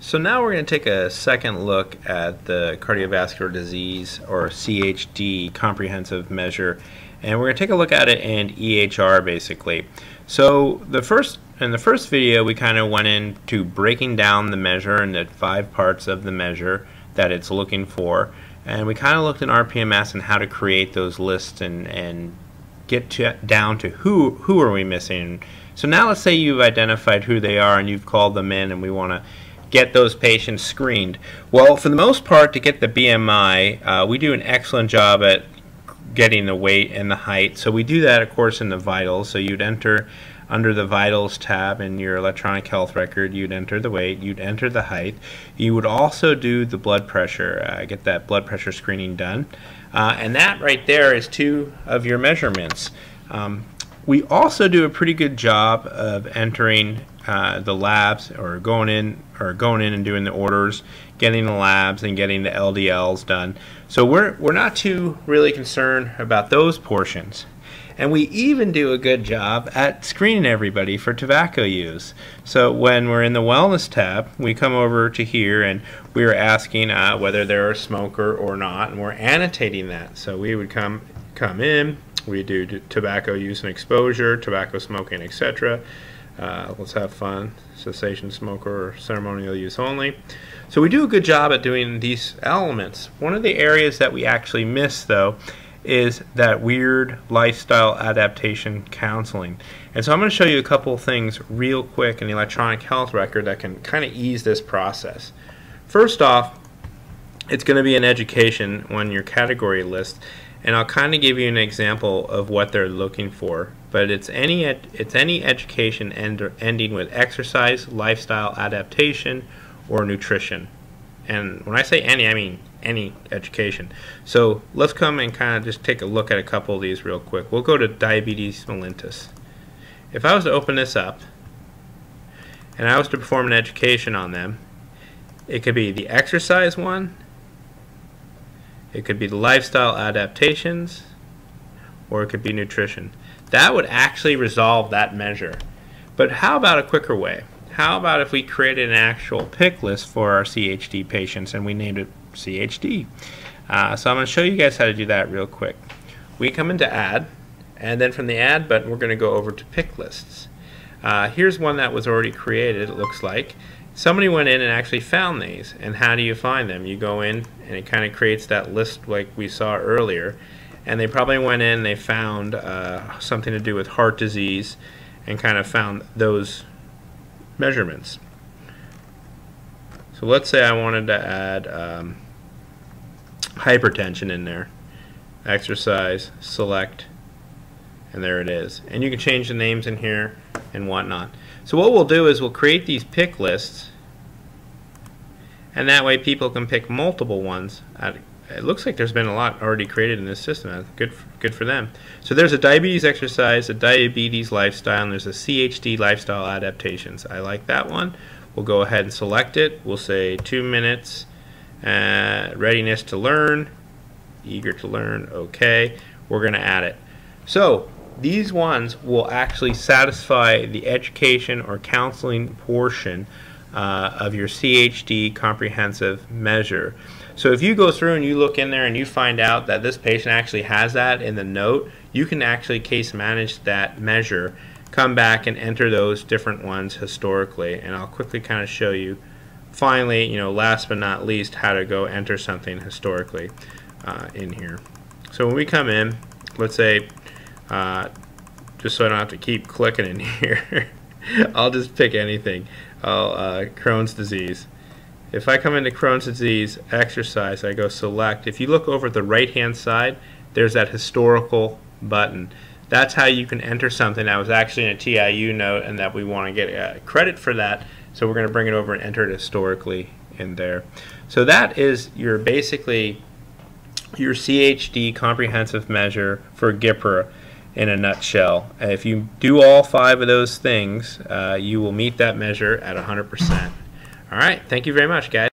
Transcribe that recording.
So now we're going to take a second look at the cardiovascular disease or CHD comprehensive measure, and we're going to take a look at it in EHR basically. So in the first video we kind of went into breaking down the measure into 5 parts of the measure that it's looking for, and we kind of looked in RPMS and how to create those lists and get down to who are we missing. So now let's say you've identified who they are and you've called them in and we want to get those patients screened. Well, for the most part, to get the BMI, we do an excellent job at getting the weight and the height. So we do that, of course, in the vitals. So you'd enter under the vitals tab in your electronic health record, you'd enter the weight, you'd enter the height. You would also do the blood pressure, get that blood pressure screening done. And that right there is 2 of your measurements. We also do a pretty good job of entering the labs, or going in and doing the orders, getting the labs and getting the LDLs done. So we're not too really concerned about those portions. And we even do a good job at screening everybody for tobacco use. So when we're in the wellness tab, we come over to here and we're asking whether they're a smoker or not, and we're annotating that. So we would come in, we do tobacco use and exposure, tobacco smoking, etc. Let's have fun, cessation smoker or ceremonial use only. So we do a good job at doing these elements. One of the areas that we actually miss, though, is that weird lifestyle adaptation counseling. And so I'm going to show you a couple of things real quick in the electronic health record that can kind of ease this process. First off, it's going to be an education on your category list, and I'll kind of give you an example of what they're looking for. But it's any education ending with exercise, lifestyle adaptation, or nutrition. And when I say any, I mean any education. So let's come and kind of just take a look at a couple of these real quick. We'll go to diabetes mellitus. If I was to open this up and I was to perform an education on them, it could be the exercise one, it could be the lifestyle adaptations, or it could be nutrition. That would actually resolve that measure. But how about a quicker way? How about if we created an actual pick list for our CHD patients and we named it CHD? So I'm going to show you guys how to do that real quick. We come into add, and then from the add button we're going to go over to pick lists. Here's one that was already created, it looks like. Somebody went in and actually found these. And how do you find them? You go in and it kind of creates that list like we saw earlier. And they probably went in and they found something to do with heart disease and kind of found those measurements. So let's say I wanted to add hypertension in there. Exercise, select, and there it is. And you can change the names in here and whatnot. So what we'll do is we'll create these pick lists, and that way people can pick multiple ones. It looks like there's been a lot already created in this system. Good for them. So there's a diabetes exercise, a diabetes lifestyle, and there's a CHD lifestyle adaptations. I like that one. We'll go ahead and select it. We'll say 2 minutes, readiness to learn, eager to learn, okay. We're going to add it. So these ones will actually satisfy the education or counseling portion of your CHD comprehensive measure. So if you go through and you look in there and you find out that this patient actually has that in the note, you can actually case manage that measure, come back and enter those different ones historically. And I'll quickly kind of show you, finally, last but not least, how to go enter something historically in here. So when we come in, let's say, just so I don't have to keep clicking in here, I'll just pick anything. Crohn's disease. If I come into Crohn's disease exercise, I go select. If you look over at the right hand side, there's that historical button. That's how you can enter something that was actually in a TIU note and that we want to get credit for that. So we're going to bring it over and enter it historically in there. So that is basically your CHD comprehensive measure for GPRA in a nutshell. If you do all 5 of those things, you will meet that measure at 100%. All right, thank you very much, guys.